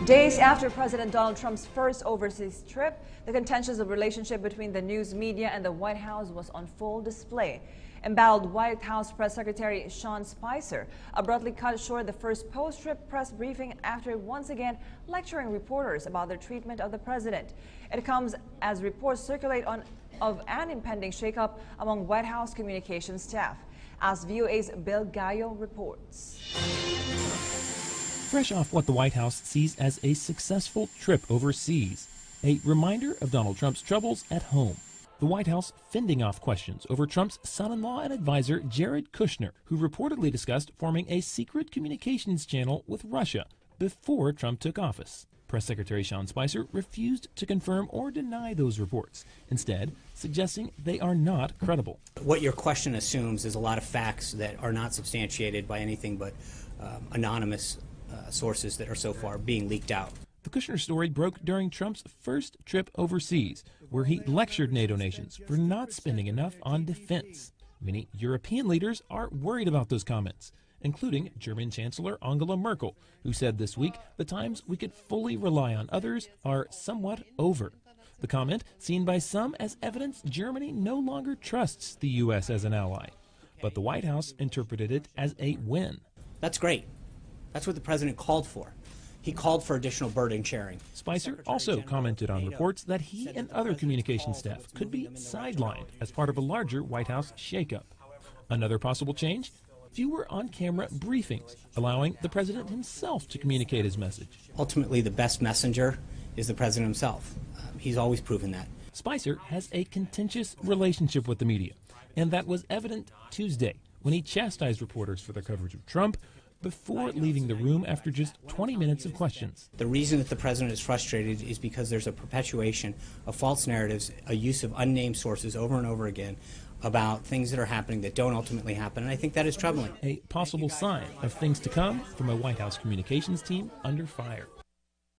Days after President Donald Trump's first overseas trip, the contentious relationship between the news media and the White House was on full display. Embattled White House Press Secretary Sean Spicer abruptly cut short the first post-trip press briefing after once again lecturing reporters about their treatment of the president. It comes as reports circulate of an impending shakeup among White House communications staff, as VOA's Bill Gallo reports. Fresh off what the White House sees as a successful trip overseas, a reminder of Donald Trump's troubles at home. The White House fending off questions over Trump's son-in-law and advisor Jared Kushner, who reportedly discussed forming a secret communications channel with Russia before Trump took office. Press Secretary Sean Spicer refused to confirm or deny those reports, instead suggesting they are not credible. What your question assumes is a lot of facts that are not substantiated by anything but anonymous sources that are so far being leaked out. The Kushner story broke during Trump's first trip overseas, where he lectured NATO nations for not spending enough on defense. Many European leaders are worried about those comments, including German Chancellor Angela Merkel, who said this week the times we could fully rely on others are somewhat over. The comment seen by some as evidence Germany no longer trusts the U.S. as an ally, but the White House interpreted it as a win. That's great. That's what the president called for. He called for additional burden sharing. Spicer also commented on reports that he and other communications staff could be sidelined as part of a larger White House shakeup. Another possible change? Fewer on-camera briefings, allowing the president himself to communicate his message. Ultimately, the best messenger is the president himself. He's always proven that. Spicer has a contentious relationship with the media, and that was evident Tuesday when he chastised reporters for their coverage of Trump before leaving the room after just 20 minutes of questions. The reason that the president is frustrated is because there's a perpetuation of false narratives, a use of unnamed sources over and over again about things that are happening that don't ultimately happen, and I think that is troubling. A possible sign of things to come from a White House communications team under fire.